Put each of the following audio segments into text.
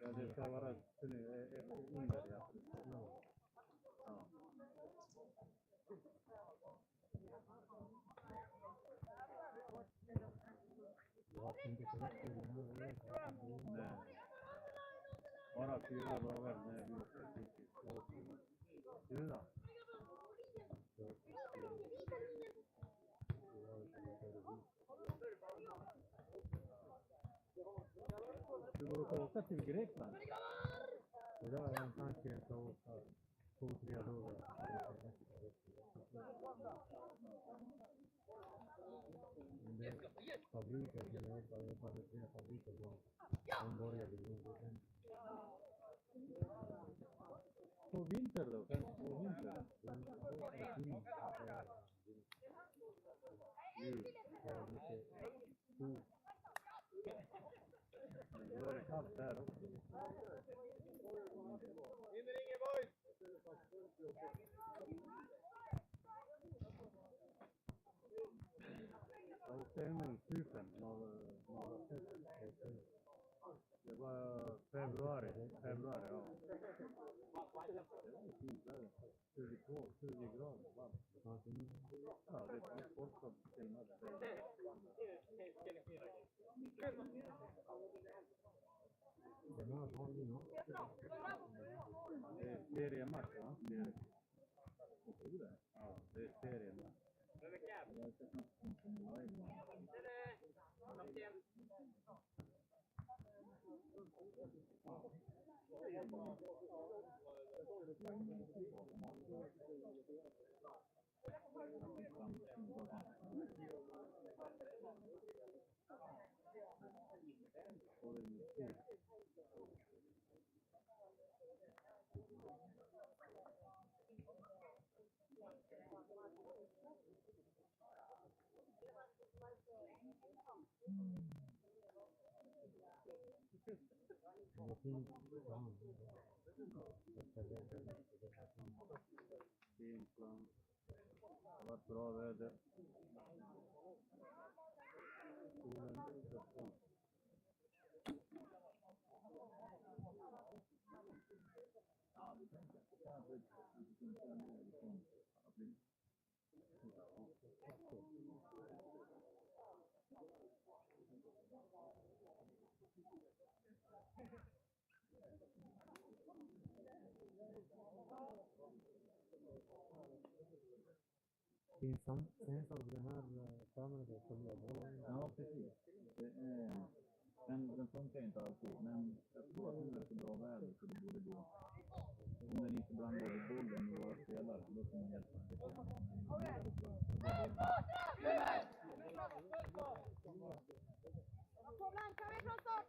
Ja, det ska vara under, ja. Ja. Nej. Bara 4 dagar med fyra. Du brukar åka till Grekland? Det där är en tanke att åka 2-3 dagar. Fabriker som jag jobbade 3 fabriker som började i på vinter då? På vinter? Då är det kallt där också. Vinner ingen boys! Jag åkte hem med Cypern. Det var februari, ja. 20 grader varmt. Ja, det är folk som filmade. Det är seriematch, va? Ja, det är seriematch. Fin plan. Det var bra väder. Solen är så. Finns av den här kameran som jag har? Ja, precis. Den funkar inte alltid, men jag tror att nu är det så bra väder så det borde gå. Om den inte blandar i bollen med våra spelare, då kan man hjälpa en lite. På Blanka, vi från start!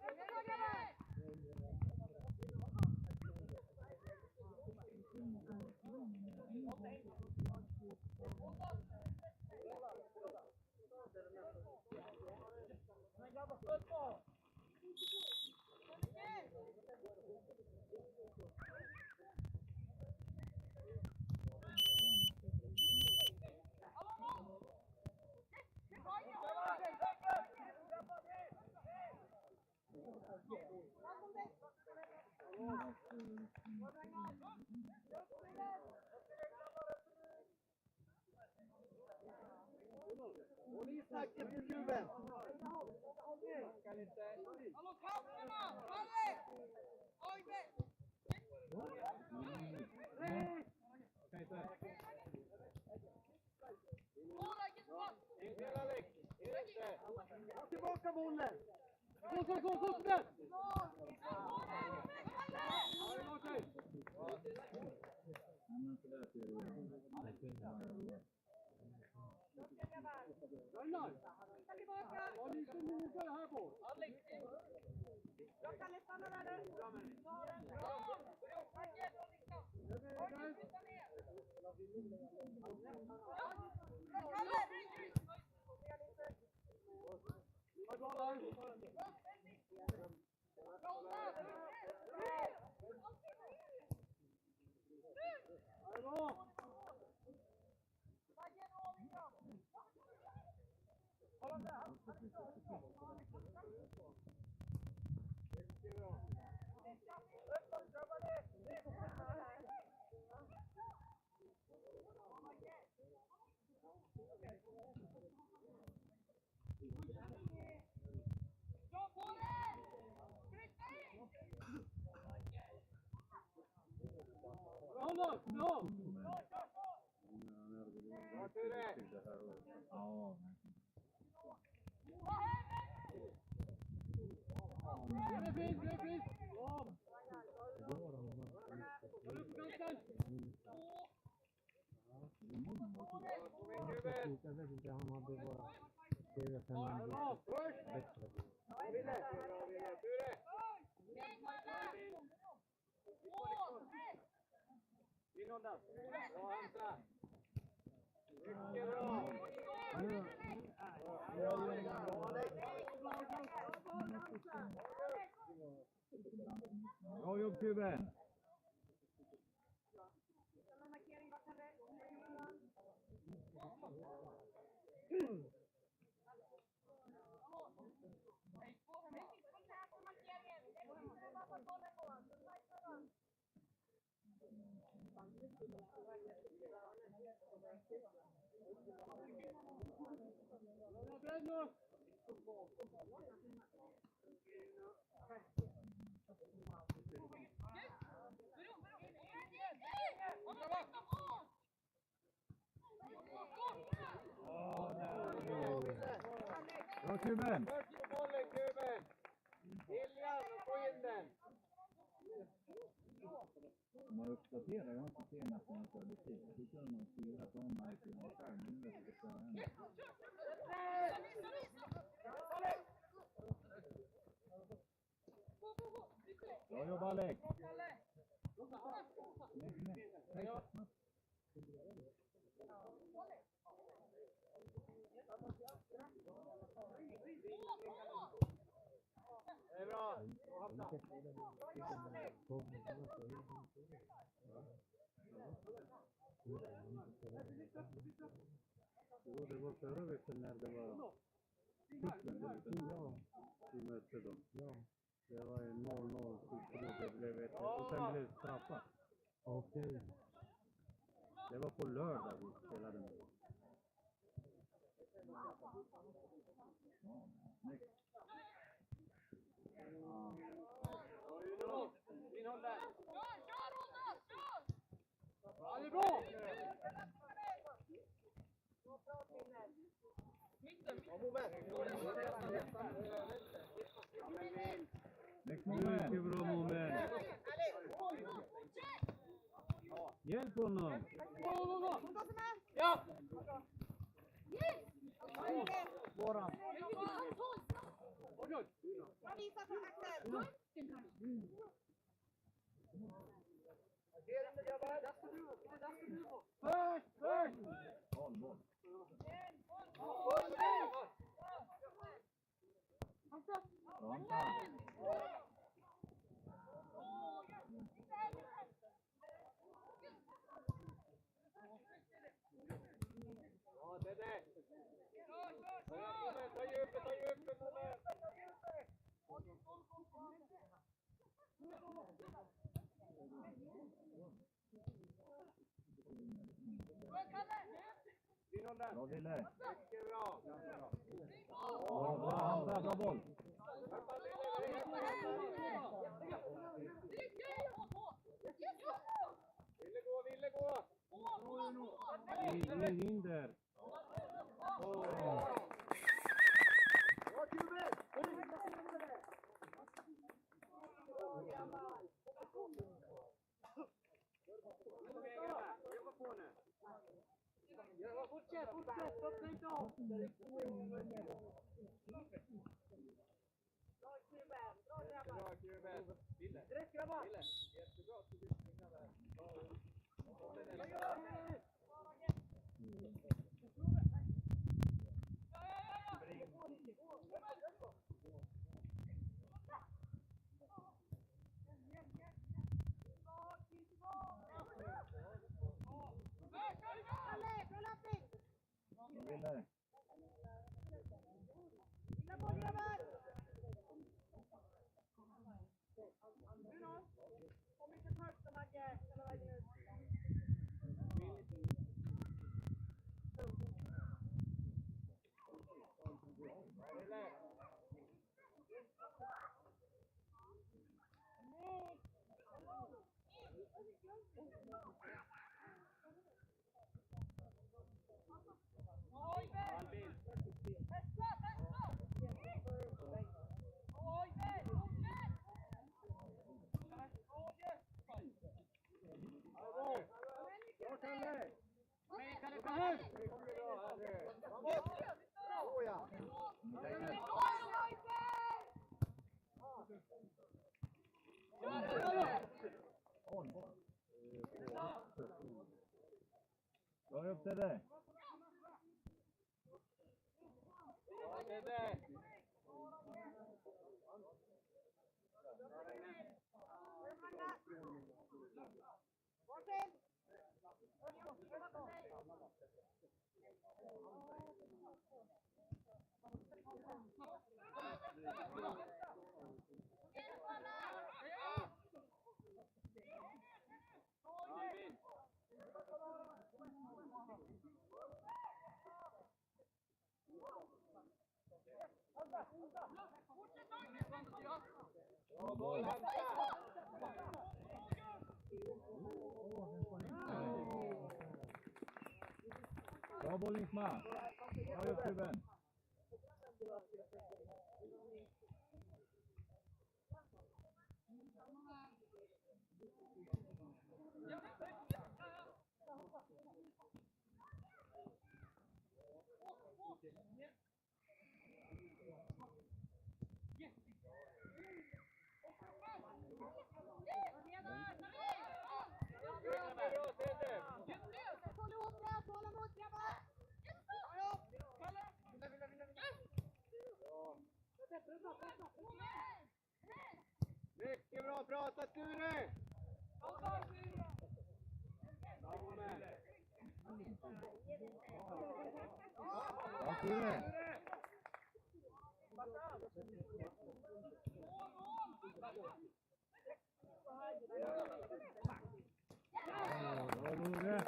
Och ni snackar till Juven! Hallå, kamerorna! Kalle! Ojde! Tillbaka bollen! Gå där! Men så där ser det. Ragnar! Var lite noga här bort! Jag kan stanna där nu! Jag vet inte, han hade bara skrivit en bättre. Bra jobb Kuben! Bra Kuben! Om man uppdaterar, jag har inte sett att man körde tid. Så kunde man styra på om man inte har skärm. Nu vet jag inte vad det händer. Bra jobb Alex! Det är bra. Jo, det var förra veckan när det var vi mötte dem. Ja, det var en 0-0 det blev ett och sen blev det straffat. Okej. Det var på lördag vi spelade med. Mycket bra moment. Hjälp honom. Ja! Våran. Valboll. Bra Ville! Bra boll! Ville gå! Ingen hinder. Fortsätt, stopp inte av! Bra Kuben! Direkt grabbar! Jättebra, så du springer där. Ville! Dra upp det där. Bra boll Isma. Dra upp klubben. Mycket bra pratat Ture! Ja, Ture. Bra Ture.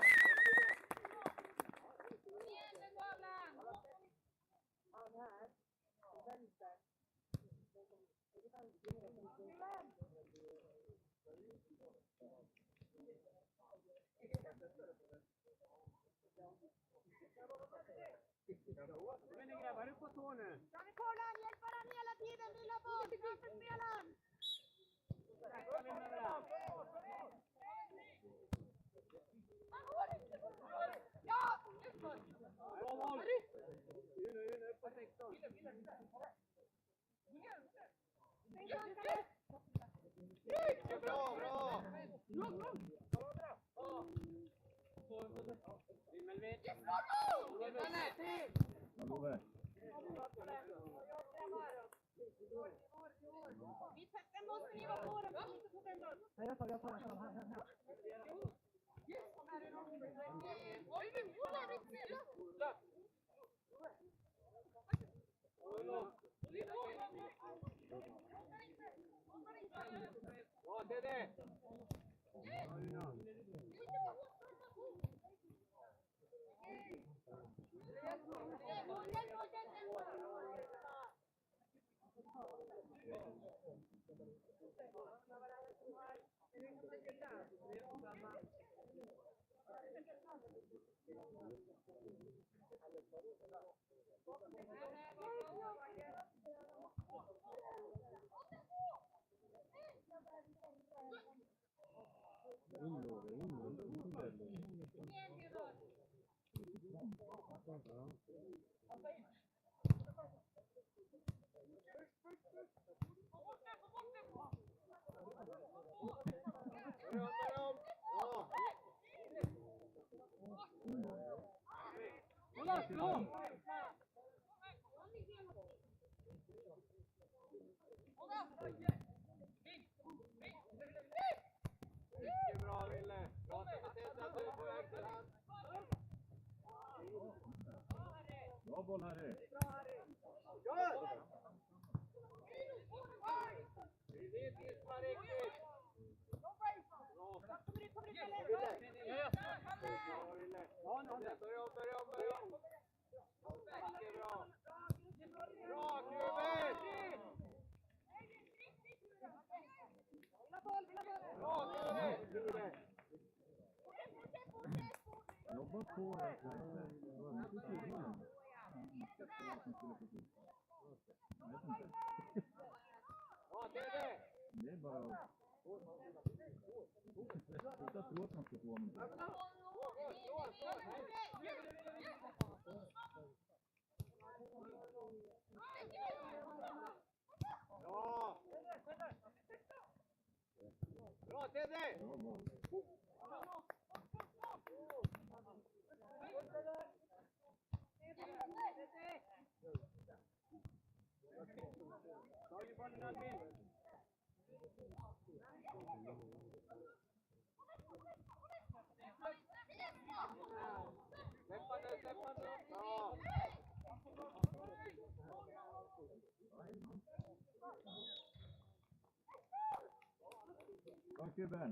Men ni grabbar upp på tå nu! Kan vi kolla? Hjälp varandra hela tiden, lilla boll! Framför spelaren! Ja! Bra boll! Uno, upp på 16. Bra, bra! Vimmelvind! Ja, Love. Den måste ni vara på, den inte få den där. Jag tar. Oj, men hon är riktigt snälla! Bra Tedde! Mycket bra Ville! Bra Tedde, du är på väg till hand! Bra boll Harry. Kör! Vi vet Isma riktigt! Bra! Börja om! Mycket bra! Bra Kuben! Bra Kuben! Jobba på det. Det var inte tydligen. Inte två som skulle få skjuta. Jag vet inte. Bra Tedde! Det är bara... Jag tror att man ska få honom. Ja! Bra, Teddy! Bra boll. Ta ju bollen Albin! Släppa nu, släppa nu! Ja! Bra Kuben.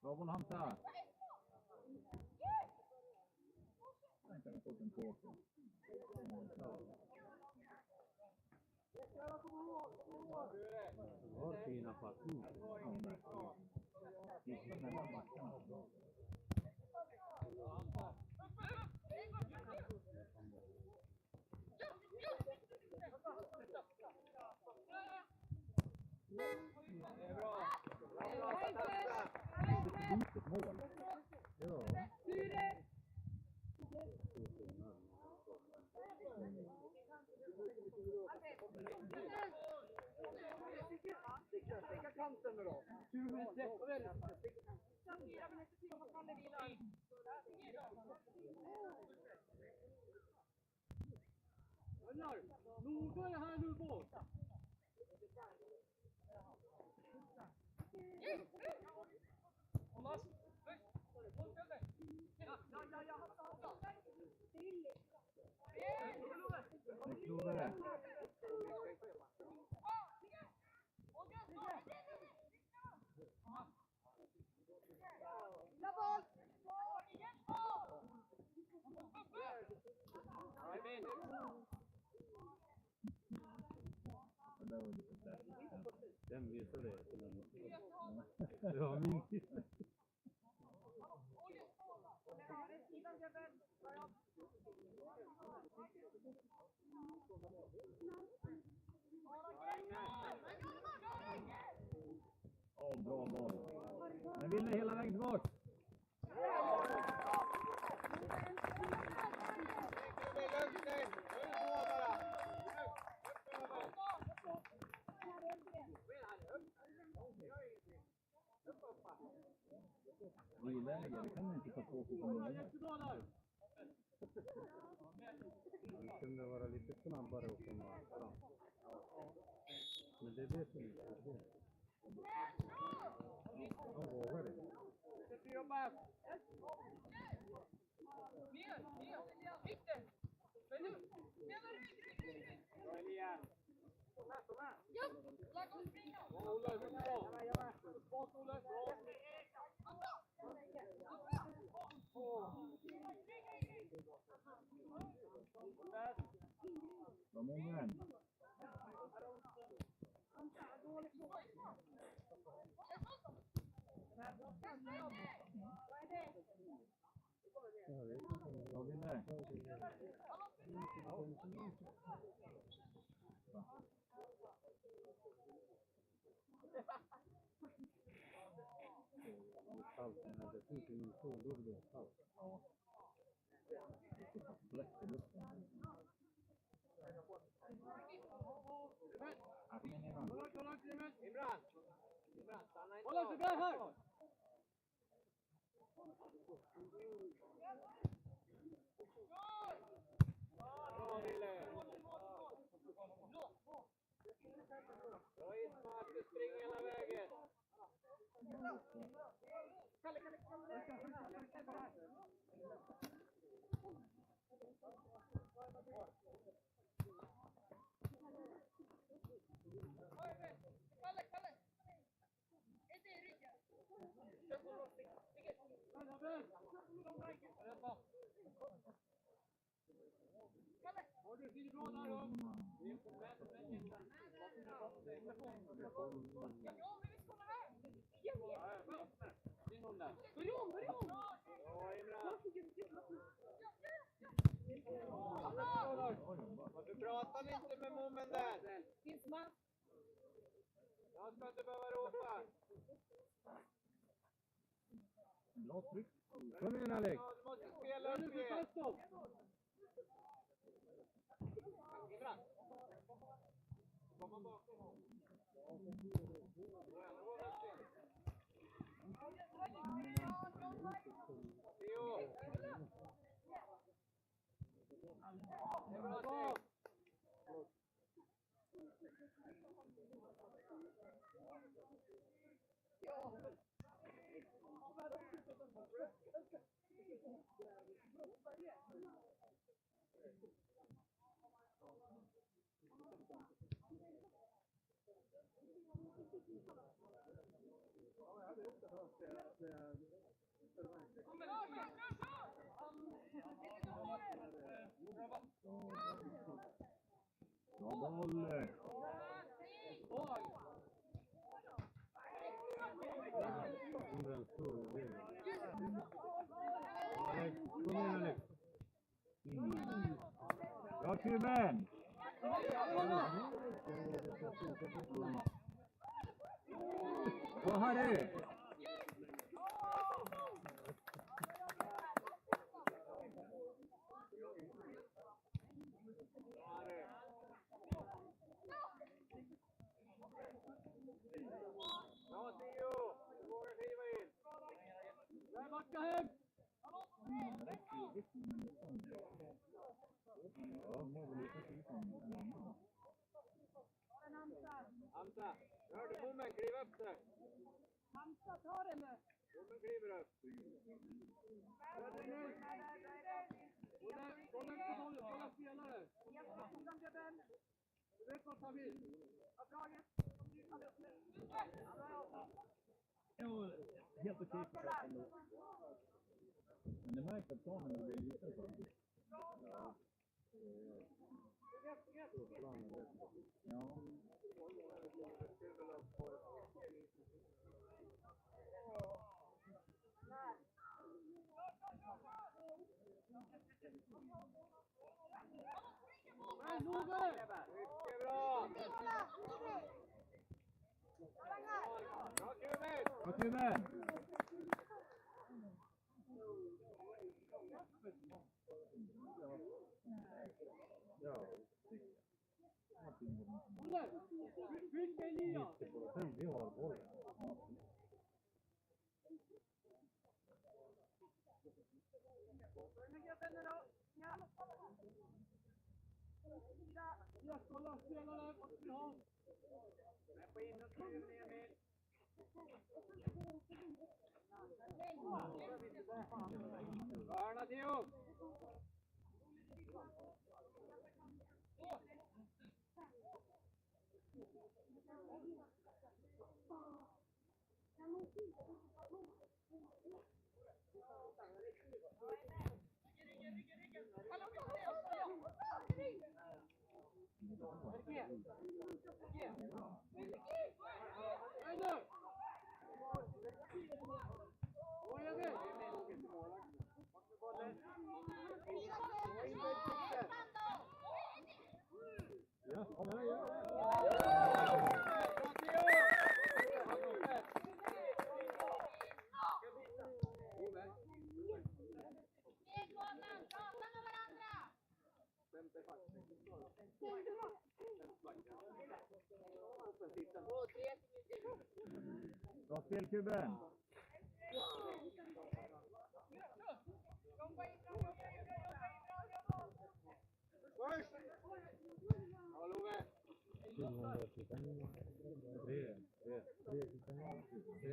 Bra boll Hamza. Den kan ha fått en tårta. Har fina passningar. Gick mellan backarna. Litet mål. Ja. Sticka kanten nu då! 20 minuter! 4 minuter till och Kalle vilar. Gunnar! Noga är här nu bort! Thomas! Det klurade. Albin! Det där var lite särskilt. Den visade det till en. Det var min sista. Åh, bra boll. Men vinner hela vägen tillbaka. Friläge, det kan man inte ta på sig som det är. Han kunde vara lite snabbare och komma fram. Men det är det som är problem. Han vågar det. Bra många. Jag vet inte. Bra vinner. Kallt, men det finns ingen sol, då blir det kallt. Släpp i luften. Här kommer ni Imran. Imran! Imran, stanna inte av! Håll där här! Bra Wille! Bra Ismael, du springer hela vägen! Börja om! Bra Imran! Du pratar inte med mummen där. Finns man? Jag ska inte behöva ropa. Bra tryck. Kom igen Alex! Ja, du måste spela upp igen. Imran. Komma bakom. Theo. Det är bra Theo. Bra boll. Alex, kom igen Alex! Bra Kuben! Bra Harry! Bra Theo. Du vågar kliva in. Där backa hem. Hamza, hör du mummen? Kliv upp där. Hamza, ta det nu. Mummen kliver upp. Kolla spelare. Du vet vad han vill. Jo, helt okej för sig ändå. Men det märks att planen blir liten för honom. Ja. Mycket bra. Bra Kuben. Bra Kuben! Ja, Fick mig nya. 90%, vi har bollen. Kolla spelare. Vad ska vi ha? Med på inåtskruven Emil. Hörna Theo. Ja, kom igen! Bra spel Kuben!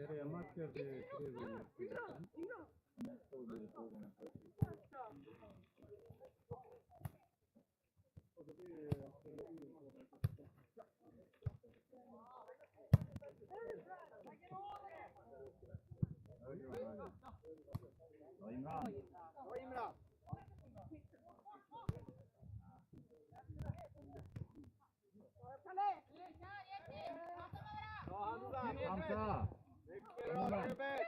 Tre matcher, det är 3 vinner. Nästa år blir det 2 gånger 40. Bra Imran! Bra Imran. Bra Hamza. Hamza! Mycket bra Kuben.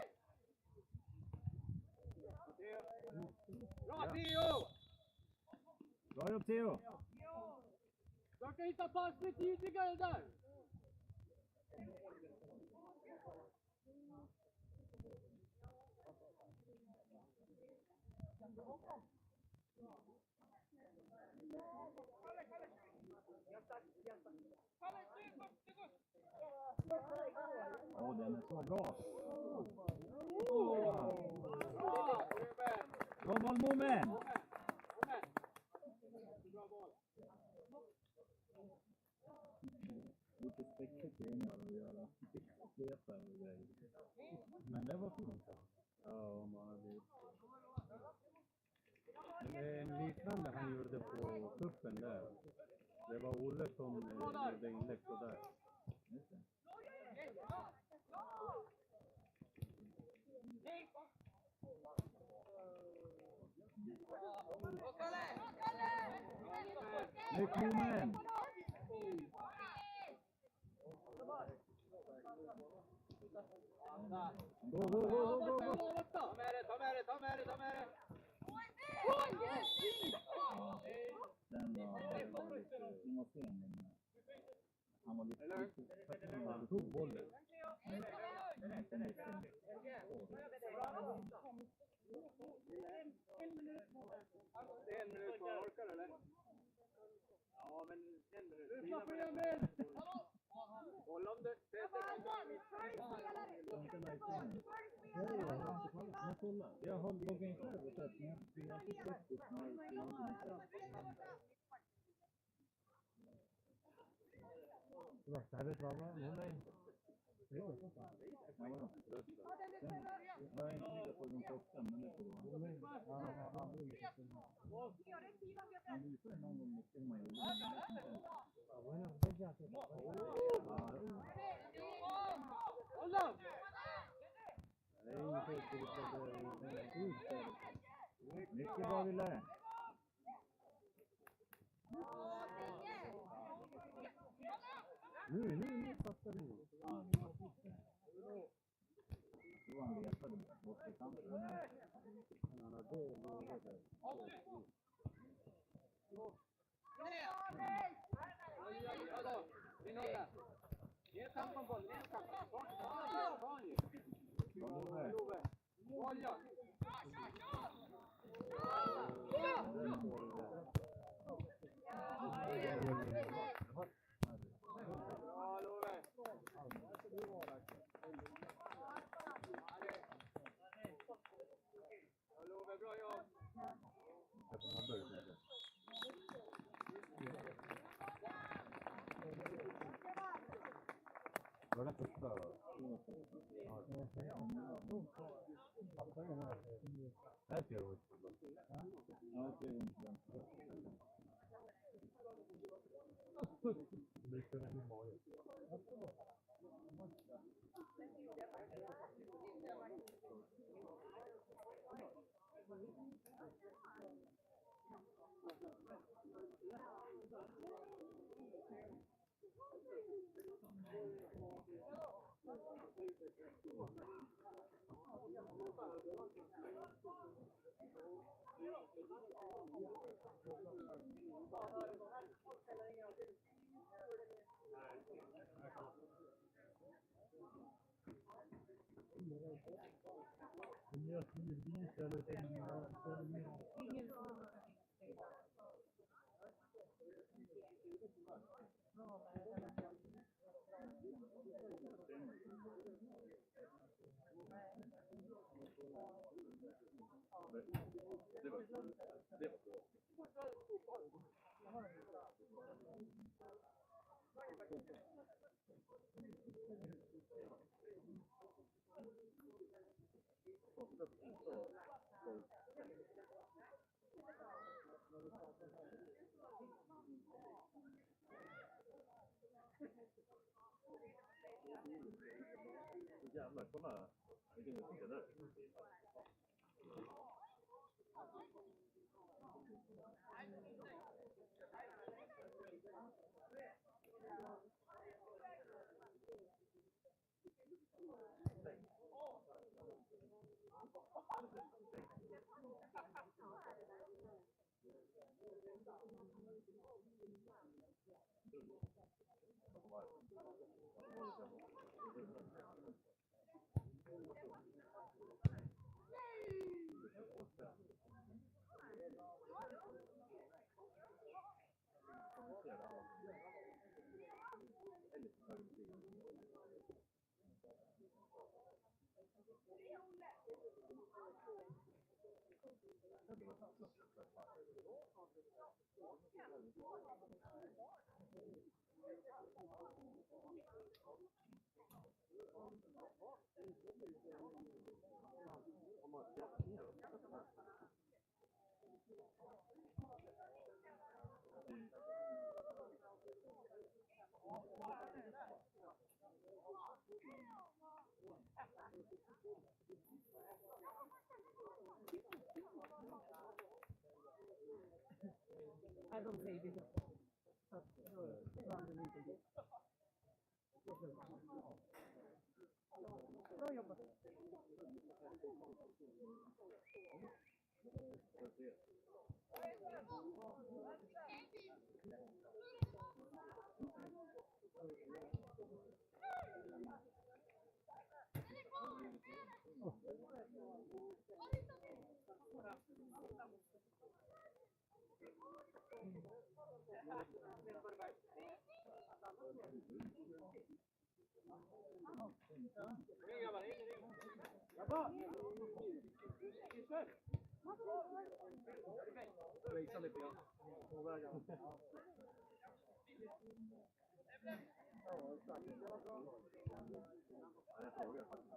Bra Theo. Bra jobb Theo! Försöka hitta passning tidigare där! Åh, den är så bra! Bra boll Momen! Lite späckigt i att göra svepar och grejer. Men det var fint. Ja, man hade... En liknande han gjorde på kuppen där. Det var Olle som gjorde inlägg på där. Just det. Snyggt Momen! Gå, gå, gå, gå, gå, gå! Ta med det! Den var lite... Den var sen. Han var lite... Han tog bollen. En minut kvar, orkar du eller? Ja, men en minut. Lyssna på Emil! Håll om det. Jag har loggat in själv och sett, men jag har inte sett det. Det här är bra, men Jag har inte tittat på de första, men det får han visade någon gång mycket man gjorde. Mycket bra Wille! Nu fattar du. Ja, då han letade bort i kanten. Han hade det. Ge kampen boll, ge kampen. Olja! Bra Love! Love, bra jobb! Var det första då? Här ser du ut. Ja, det är inte. Det ska bli magen. Jävlar, kolla. Vilken musik är det? Nej, de säger det. Så att då vann den inte det. Bra jobbat. Visa lite grann. På vägen. Ja, exakt. Det var bra. Jag frågar faktiskt.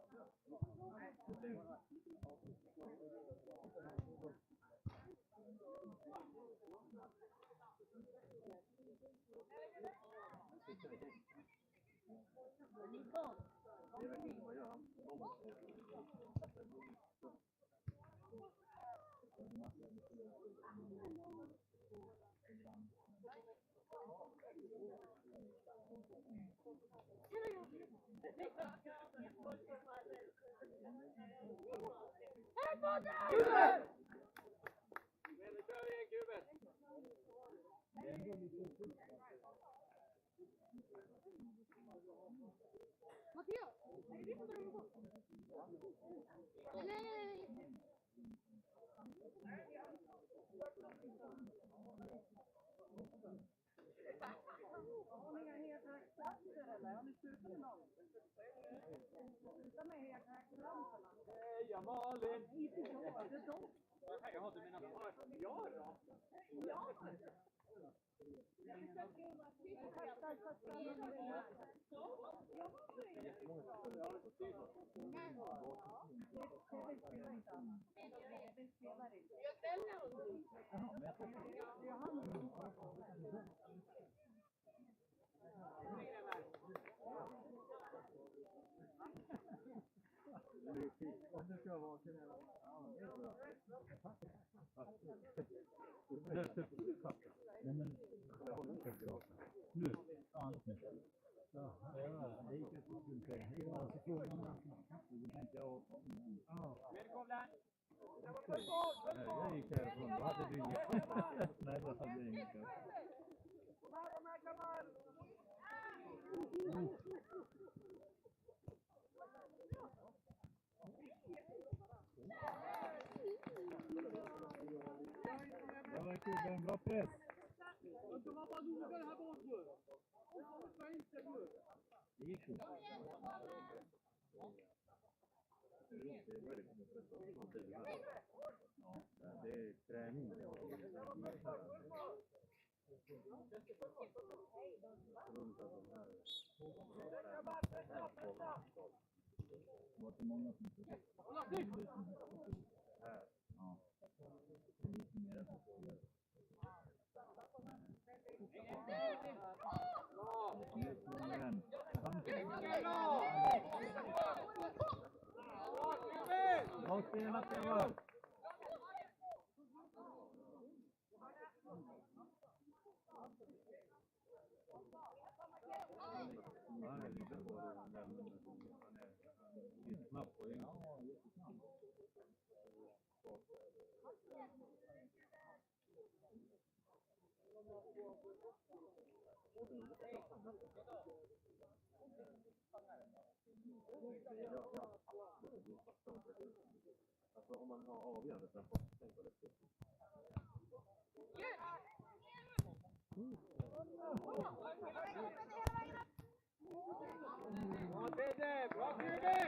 Mattias, är det visst vad de går? Nej! Har ni inga helkräksplatser eller? Har ni slutat med någon? Sluta med helkräkslamporna. Heja Malin! Ja, det är de. Jag har inte mina barn. Ja då. Det ska vara till hela. Nu. Ja, det gick ett stund sen. Så får man jag gick härifrån, då hade du inget. Nej, då hade jag inget. Det var kul, en bra press. Jag ska vara noga här bort. Jag ska inte gå. Det gick ju. Det är träning. Var det många som inte här? Ja. Det är lite mer än Bra spelat, Eva! Alltså om man har avgörande straffar, tänk på det.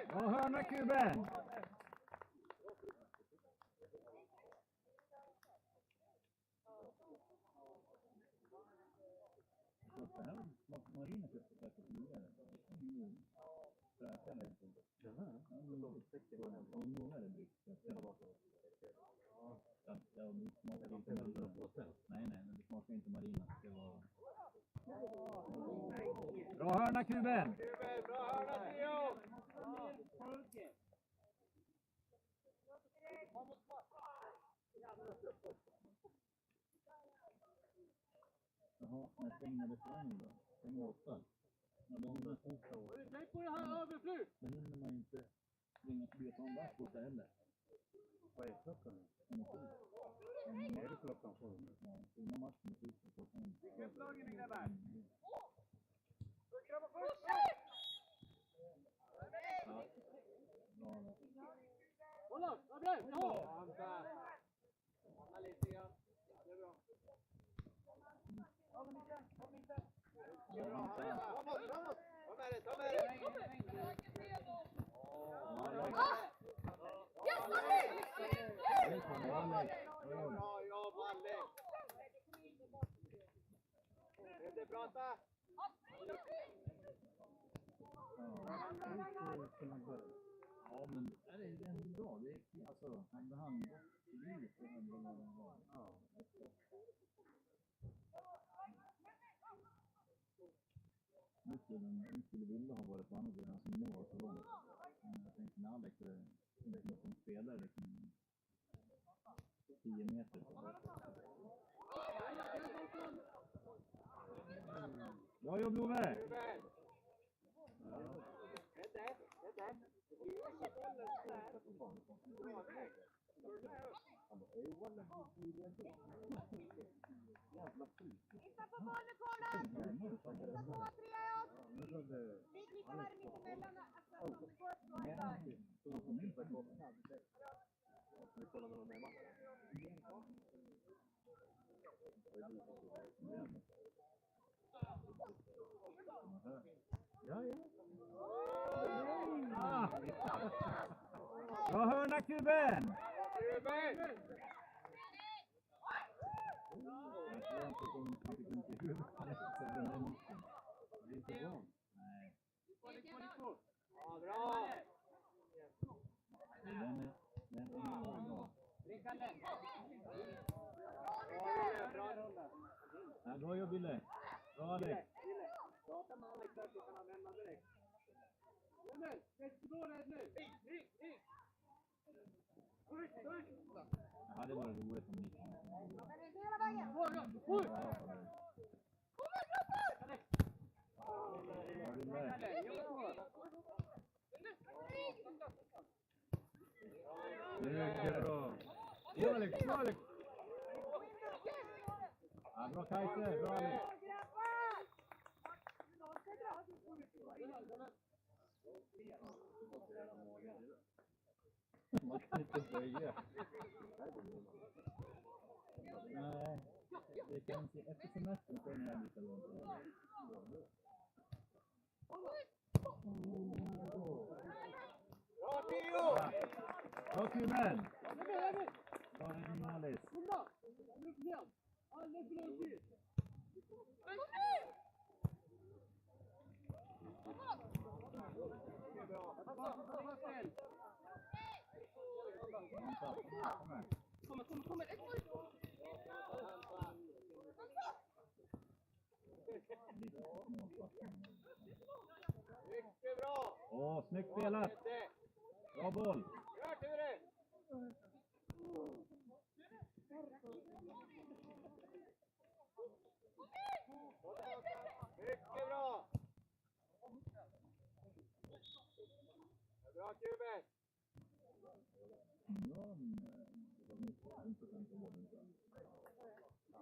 Bra hörna Kuben! Det här var Marina köpte säkert tidigare. Nej, men det smakar inte Marina. Det var... Bra hörna Kuben! Bra hörna Theo! Jaha, när stänger restaurangen då? Stänger 8. Ja, då hinner Tänk på det här överflytt! då hinner man inte springa beta om där borta heller. Vad är klockan nu? Är det klockan 7? Ja, innan matchen är slut så får man... Vilken slagen är grabbar? Ja, bra. Hålla! Gabriel! Ja! Hamza! Hålla lite grann. Det är bra. Kom med det, ta med det! Bra jobb, Alex! Inte prata! Ja, men det är ändå bra. Det är alltså, han blir så ändå när han var. Ja. Nu skulle Ville ha varit på andra sidan som nu var så långt. Jag tänkte när Alex inte som spelare liksom 10 meter. Bra jobb Love! Titta på bollen, Kolan! 2-3 upp! Fick lite var det mittemellan. Alltså, det går Bra hörna Kuben! Ja, bra! Bra jobb Ville! Bra Alex! Prata med Alex där så kan han vända direkt. Emil, växelgård nu! Ja, det var roligt om ni kan. hela vägen! Mycket bra! Bra Alex! Bra Alex! Ja, bra Kajse! Bra Alex! Man kan inte böja. Nej, det kan inte. Efter semestern så är det här lite långt. Bra Theo! Bra Kuben! Bra räddning Alice! Kommer. Mycket bra! Åh, snyggt spelat! Bra boll! Gör Ture! Mycket bra! Bra Kuben!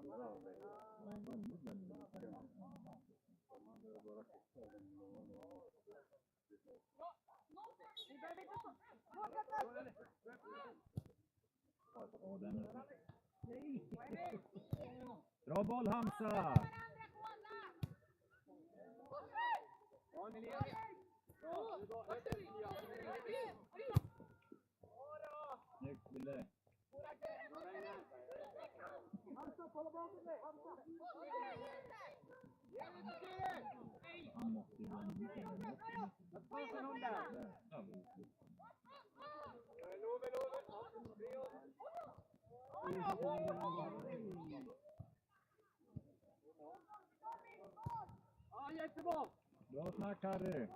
Bra väg. Ja, väldigt, väldigt bra. Man behöver bara titta och Vi behöver inte fortsätta. Ja, den är... Bra boll, Hamza! Snyggt, Wille. Han måste ju vända sig. Ja, jättebra! Bra snack, Harry.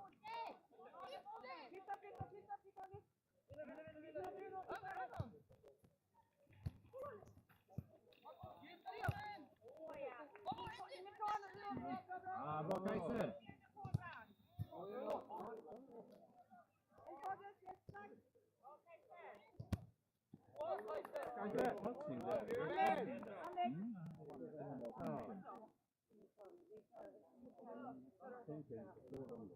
Ja, bra Kaiser. Kaiser! Passning där. Tänker slå dem.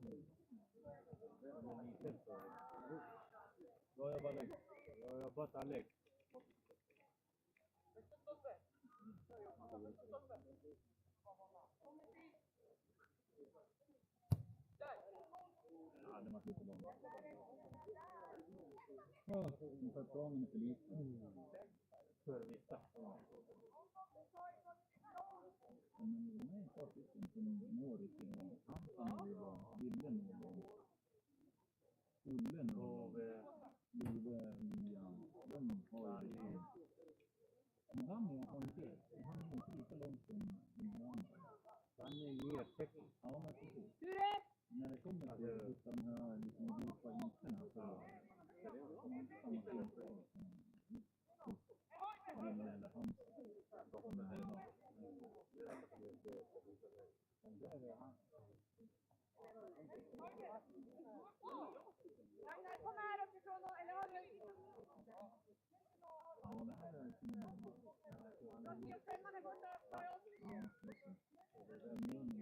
Bra jobbat, Alex. Bra jobbat, Alex. Ja, det var lite långt. Ja, ungefär bra men för lite. För vissa. Men de är ett par stycken som når i sin Hansen och Ville når och Olle når och Love, Lian. De har ju det. Men han har inte lika långt som andra. Han är mer teknisk. Ja, men precis. När det kommer till att hitta de här liksom djupa ytorna så har man inte samma kunskap som den där Hansen. Som är här idag. Ragnar, kom här uppifrån och, eller har du... Ja, det här är Femman är borta för oss. ja, precis. Det är min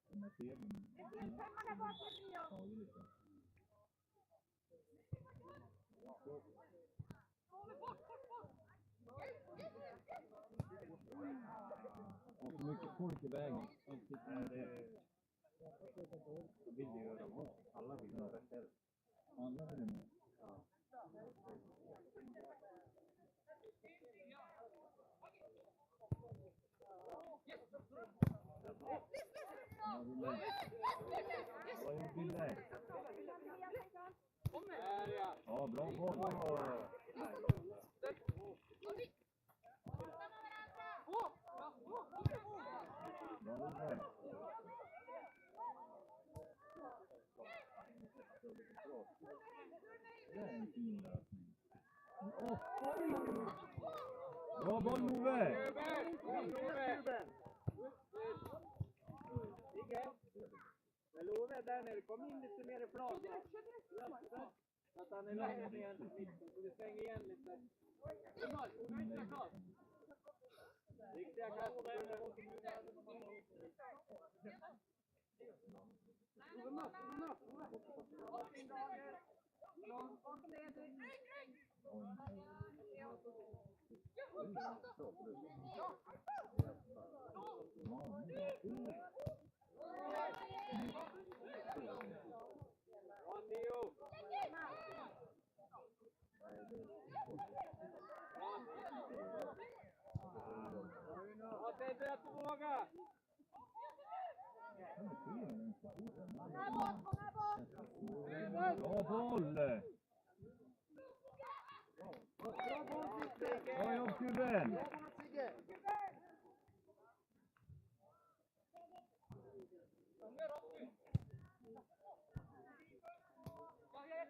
den här tvn. Femman är borta för oss. Ja, lite. Och så mycket folk i vägen. Det vill ju göra mål. Alla vill göra själv. Alla är med. Ja, Wille. Vad gjorde Wille? Ja, bra boll. Bra Wille. Det är en fin lösning. Bra boll, Love! Men Love där nere, kom in lite mer i plan. Så att han är längre igen till mitten, så vi stänger igen lite. Riktiga kast. Bra Theo! Ja, säg för att du vågar! Bra boll! Bra jobb, Kuben! Bra jobb, Kuben! Kom igen,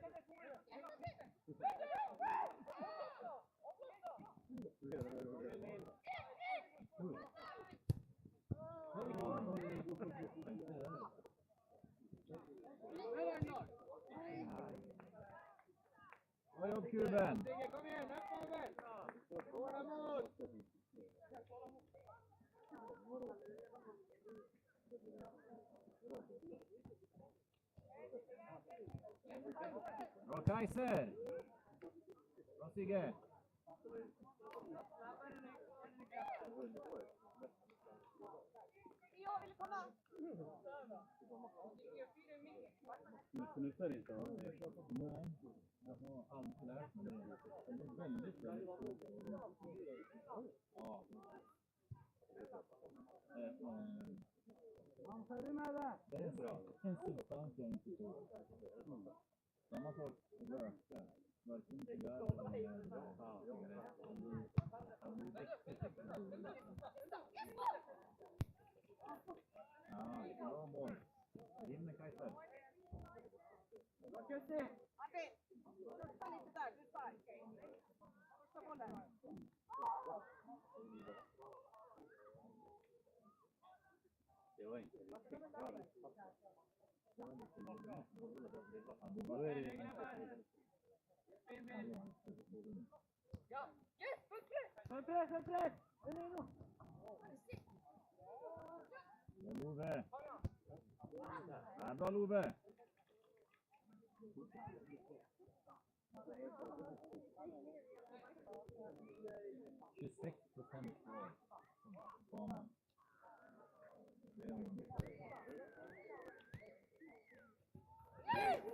upp Robert! Bra Kaiser! Bra Sigge! Jag vill komma. Nu snuttar inte. Nej, jag har aldrig lärt mig det. Det är väldigt svårt. Ja. Det är bra. En substans jag inte tror. Samma sak röka. Varken cigarr eller cigarett. Det blir riktigt dåligt. Ja, bra boll. In med Kaiser. Martin, skjuta lite där, du är stark. Första bollen. Det var inte riktigt bra. Full press! Love! Ja, bra Love!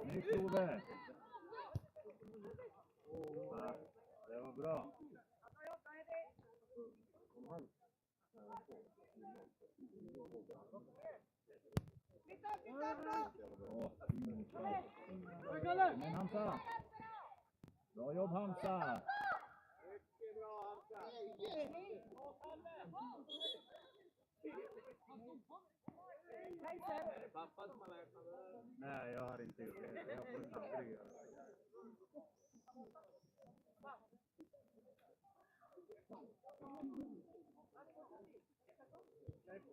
Snyggt Love! Ja, det var bra. Men Hamza! Bra jobb Hamza! Mycket bra Hamza. Är det pappa som har lärt mig det? Nej, jag har inte gjort det. Jag får aldrig göra det.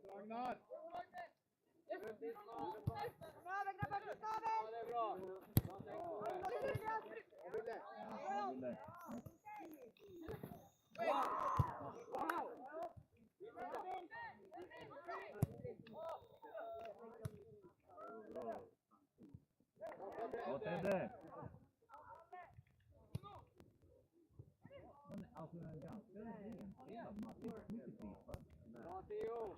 Ragnar! Över grabbar, flytta över. Ja, det är bra. Ville. Bra Tedde! Men alltså en ganska renspelad match. Inte mycket frispark. Bra Theo!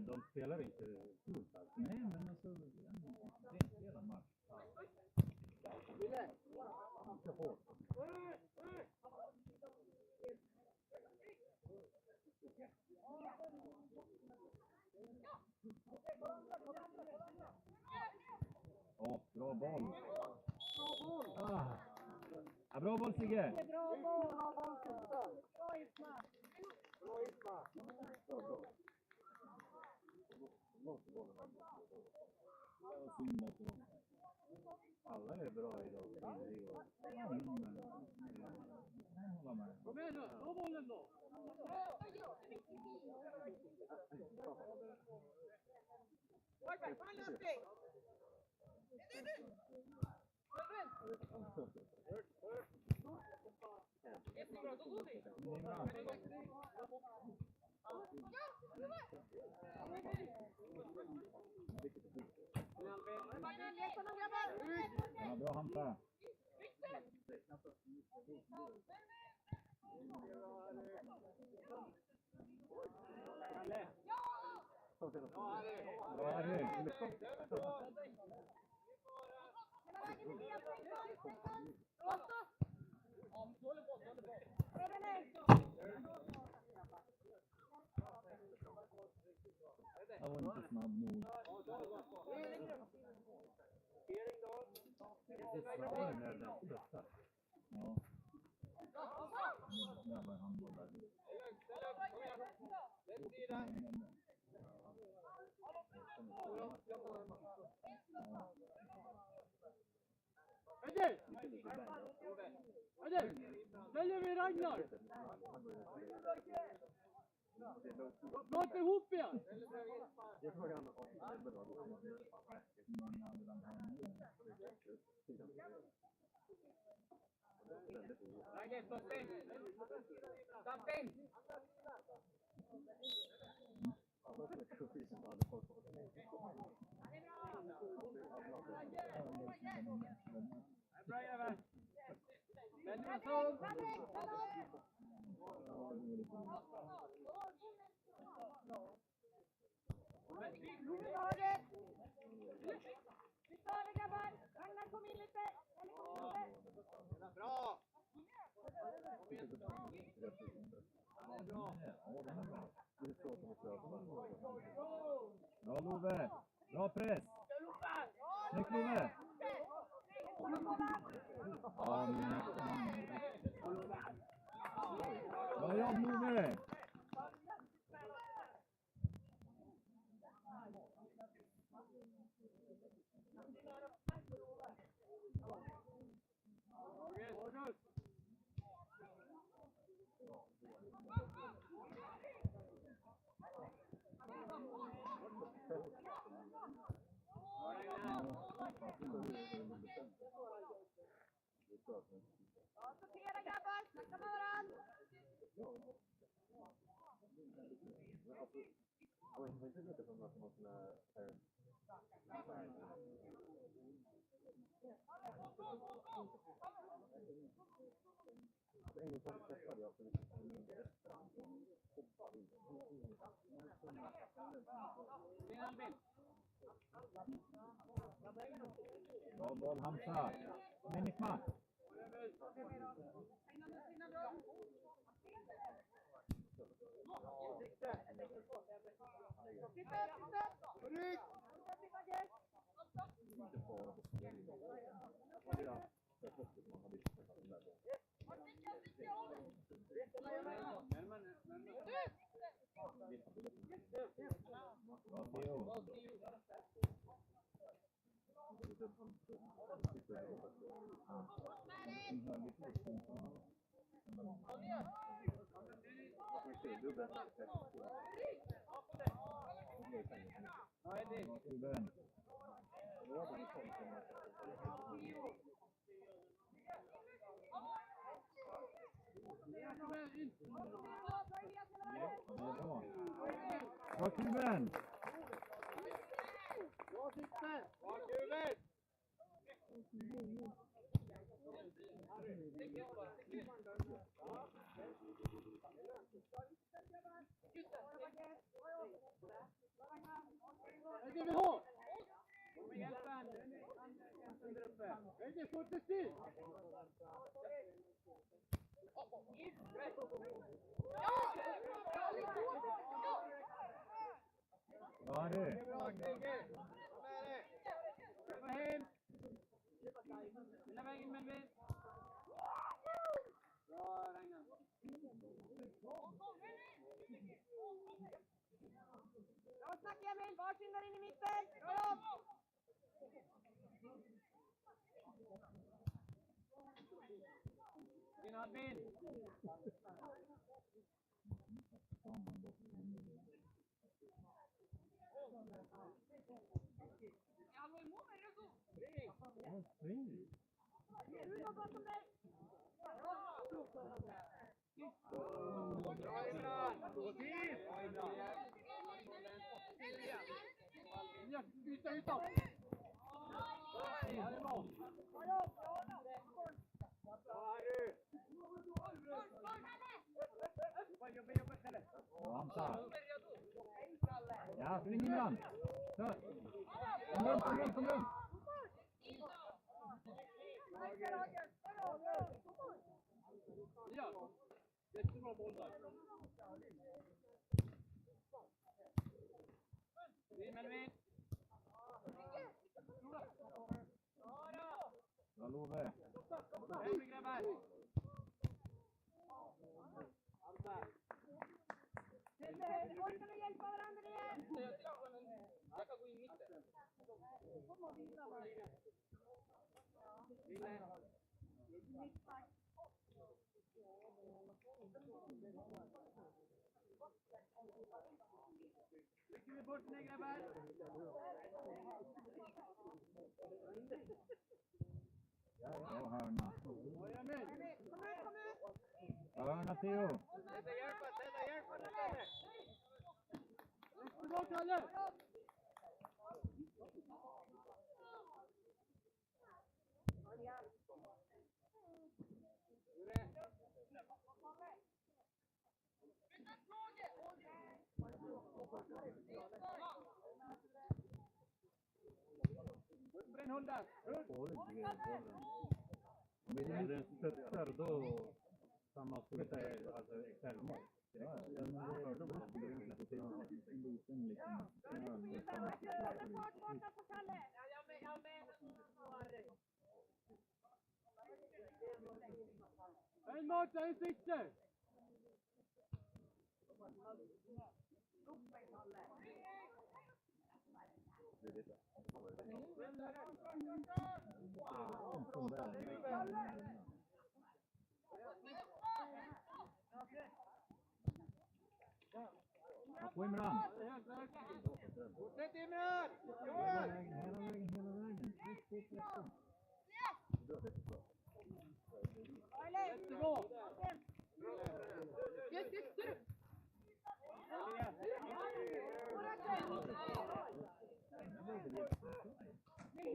De spelar inte fult alltså. Nej, men alltså en renspelad match. Inte hårt. Bra boll. Ja, bra boll Sigge. Bra boll! Bra Isma! Alla är bra idag. Kom igen nu, slå bollen då! Ja, bra Hamza. Bra Harry. Jag var inte snabb nog. Det är snabbare när den stöttar. Ja. Jävla handboll där. Ställer vi Ragnar! Låt ihop igen! Ragge, stopping! Stopping! Bra grabbar! Väldigt bra såg! Vi tar det grabbar! Ragnar kom in lite! Eller kom in lite! Bra! Bra Love! Bra press! Snyggt Love! Bra jobb Love! Ja, sortera grabbar! Snacka med varandra! Bra boll Hamza! Kom in i kmack! Bra Theo! Ruben! Bra Ruben! Bakhuvudet! Lägger vi hårt! Kom igen Sven! Där uppe! Lägger så till styr! Bra Harry! Bra Gregge! Med dig! Kom hem! Hela vägen Melvin! Bra Ragnar! Bra snack Emil! Varsin där inne i mitten! Bra jobb! In Albin! Uno bakom dig! Bra Imran! Och dit! Yta, yta! Bra Harry! Jobba istället! Bra Hamza! Ja, spring Imran! Kör! Kom runt! Ja, jättebra boll där. In Melvin! Bra Love! Hem med grabbar! Hamza! Orkar du hjälpa varandra igen? Jag kan gå in mitten. Rycker vi bort nu grabbar? Bra hörna! Kom igen! Hörna Theo. Sätta hjälpa istället. Bra Kalle! Bränn hundar! Om den stöttar då samma sluta alltså självmål. En mot, en sikte! På Imran. Fortsätt Imran! Hela vägen. Jättebra!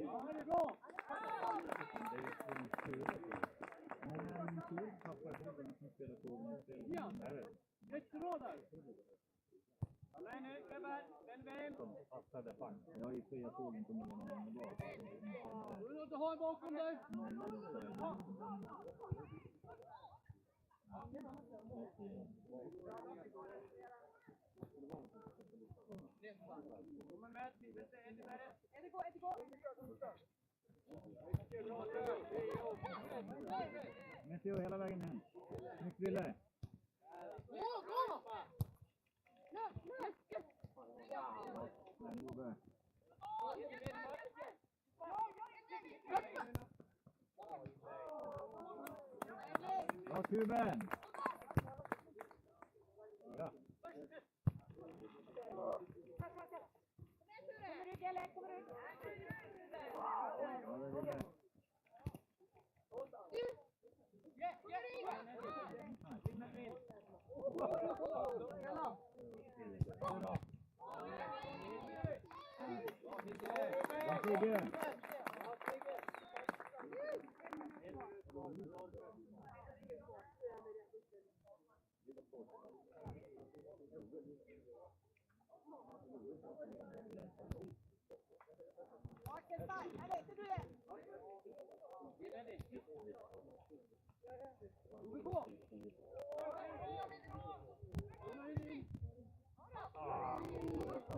Ja, det är bra! Ja, jättebra där! Nej, nu grabbar, vänd. Passade fan. Jag är fri, jag såg inte om det var någon bra. Du vill inte ha en bakom dig? Kommer med, Men Theo hela vägen hem. Mycket Wille. Bra kuben. Ja.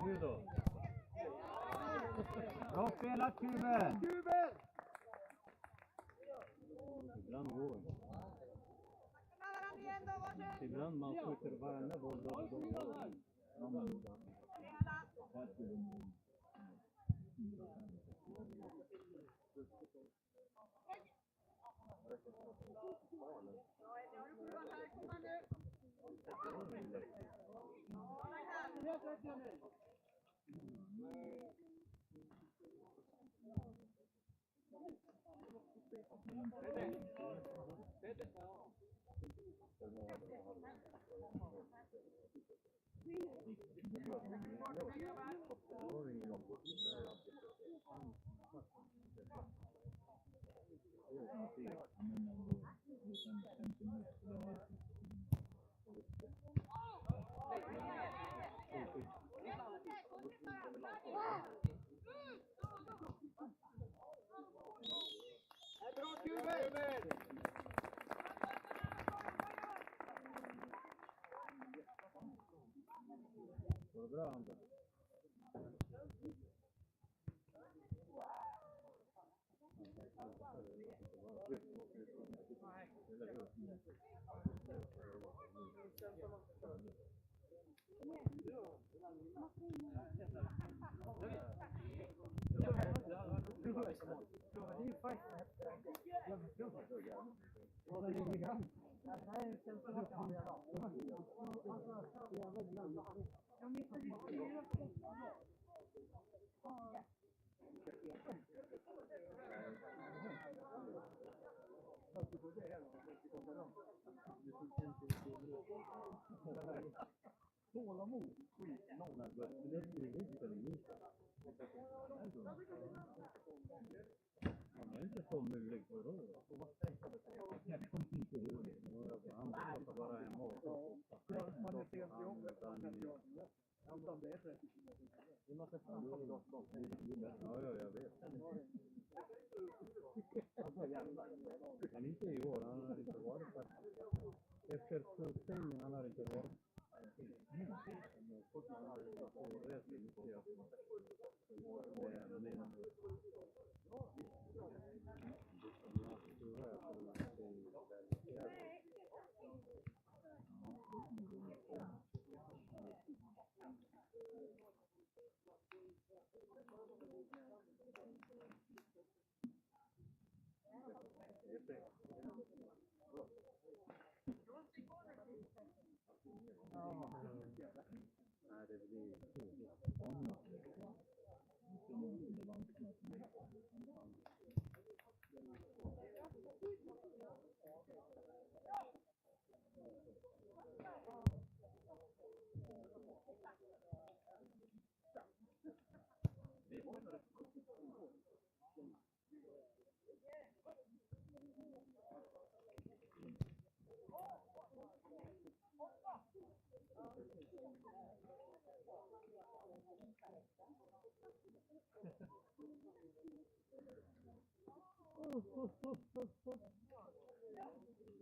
Nu då. Bra spelat kuben. Ibland går det. Ibland man skjuter varandra boll då. Bra Anton. Tålamod. Han är inte så mullig för då. Jag kommer inte ihåg det. Han pratar bara hemma och ja, jag vet. Men inte i år, han har inte varit där. Efter förställningen han har inte varit. Nej, det blir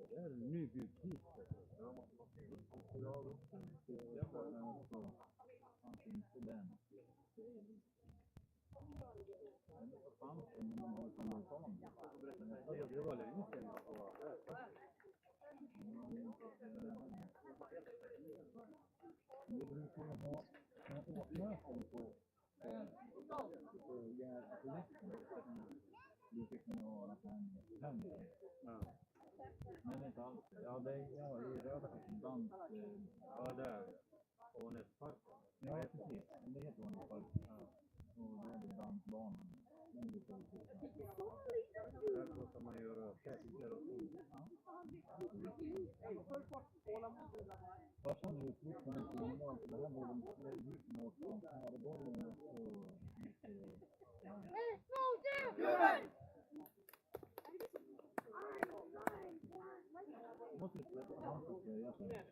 det är en ny byggnad. Det var länge sedan jag var här. Vi brukar ha årsmöten på vi fick kunna vara händer. Men inte alls. Ja, det är i röda Dans. ja, där. Ånäspark. Ja, precis. Det heter Ånäspark. Och då är det dansbanan. Där kan man göra fester och så. Först hade vi fortfarande signal, så det här var de väldigt mot Härborgen och måste släppa hans och säga så här.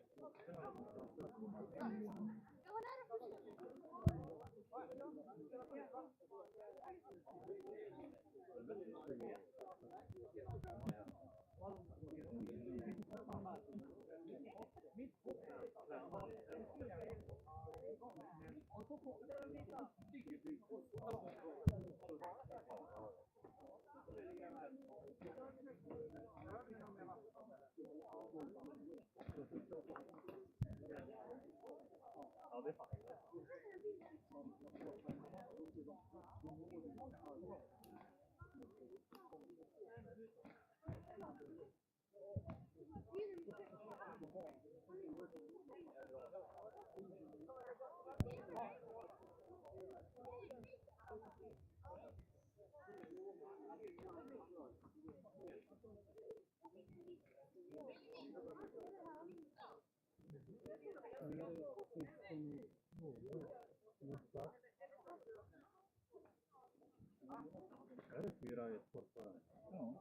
Är det 4-1 fortfarande? Ja.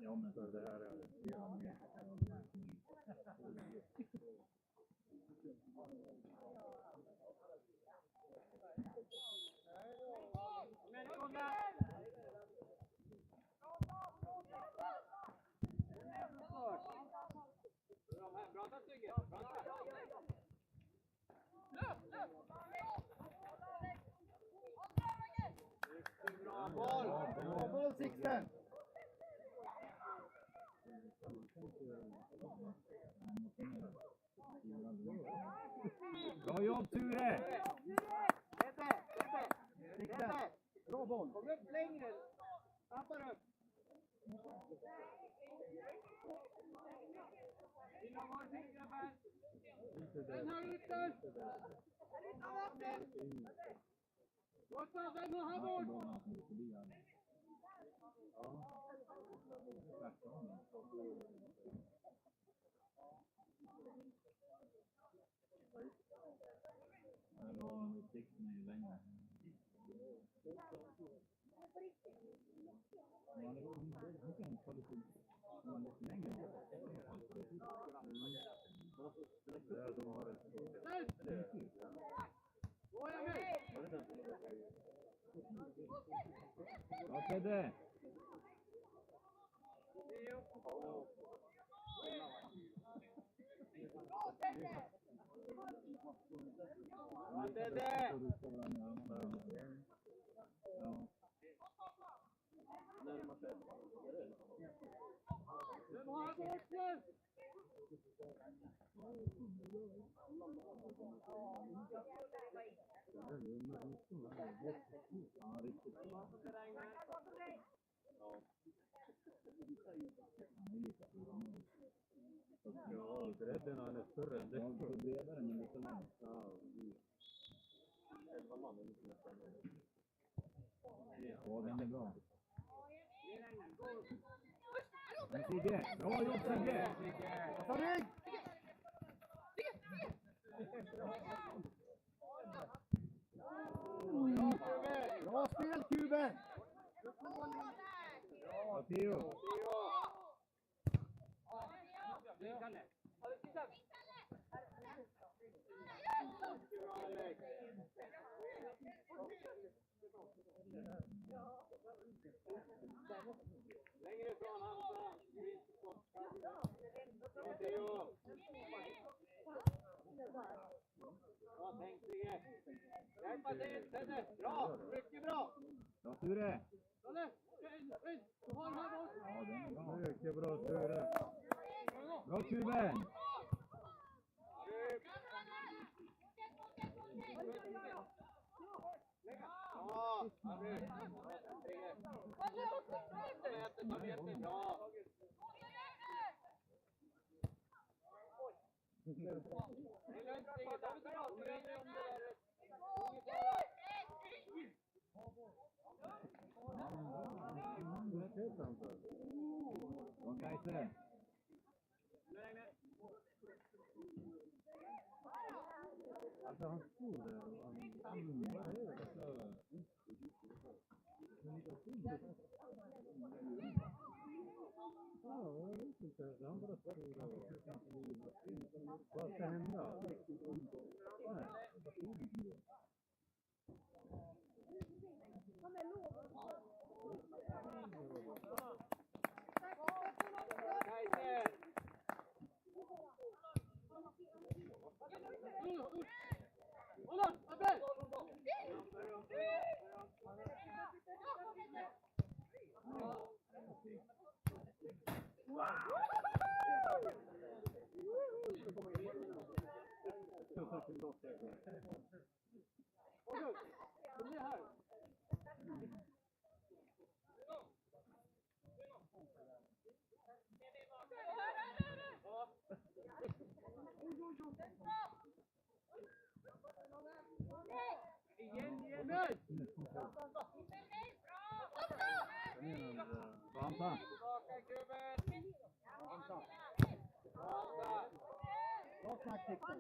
Ja, men Så det här är Bra Stygge! bra boll Sixten! bra jobb, Ture! Sixten! Bra boll! Kom upp längre! Snabbare upp! Inom var sin grabbar! Den har ytter! Gustav, den har han bort! Bra Fredde! Ja, grädden han är större än det. Bredare men lite längre. Ja, den är bra. Men Sigge! Bra gjort Sigge! Bra spel, Kuben! Ja, Theo! Längre ifrån Hansa. Bra Theo. Bra tänkt Sigge. Hjälpa till, Tedde. Bra, mycket bra. Bra Ture! Kalle, in. Du har den här bort. Ja, den är bra. Mycket bra Ture. Bra Kuben! Ja, Harry. Bra. Det är lugnt Sigge, ta det bra. Du vänder om det där. Bra Kajse! Alltså han stod där och vad är det för? Ja, jag vet inte. Han bara stod där och vad ska hända? Kajse. Hålla, Abbe! Kom ner här. Igen. Hansa! Tillbaka Kuben. Hansa. Bra snack Hector.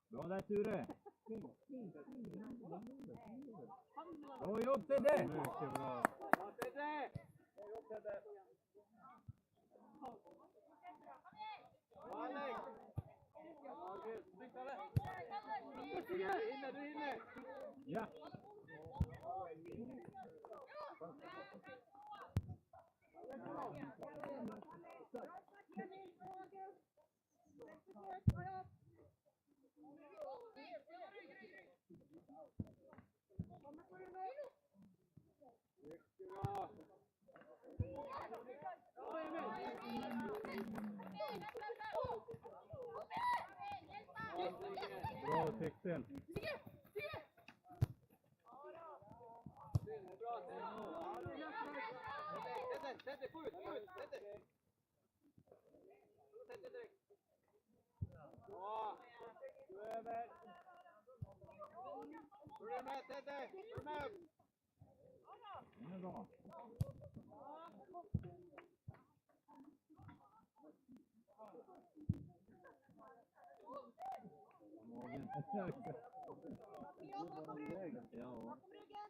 Bra där Ture! Bra jobb Tedde! Mycket bra. Bra Tedde. Bra Alex. Snyggt Kalle. Du hinner. Ja! Bra Texten. Sätt dig, få ut, sätt dig. Sätt dig direkt. Bra. Du över. Följ med Tedde! Följ med! Den är bra. Bakom ryggen. Ja. Bakom ryggen.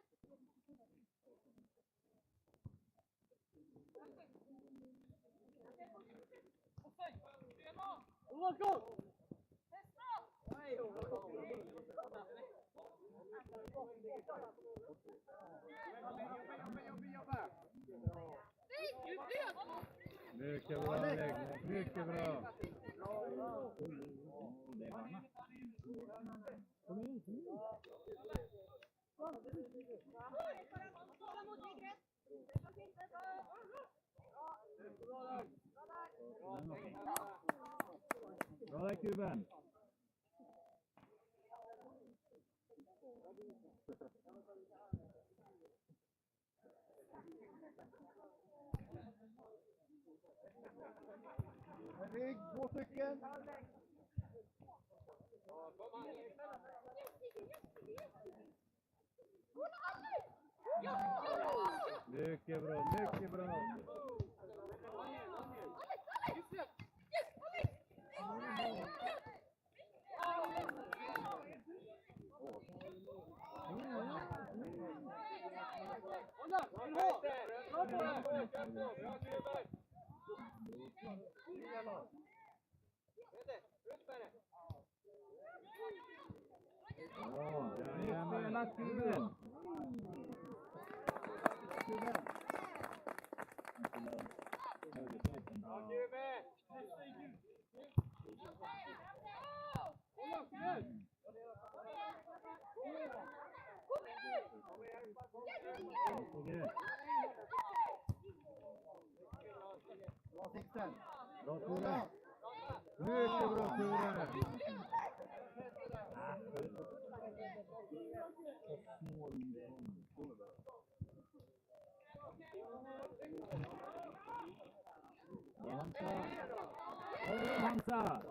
Mycket bra Alex, mycket bra. Det var annat. Kolla mot Vigre. Bra där kuben. Rigg, 2 stycken! Mycket bra, mycket bra. Spela kuben. Bra Sixten! Bra Tore. Mycket bra Tore. Hansa.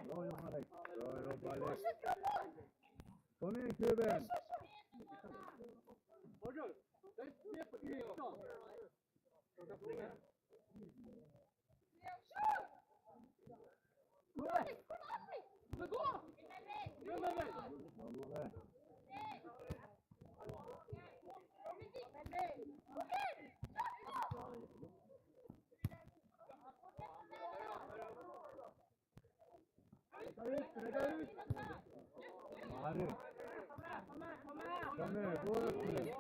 Bra jobbat Alex. Bra jobbat Alex. Kom igen kuben. Mari. Kom med, gå upp nu.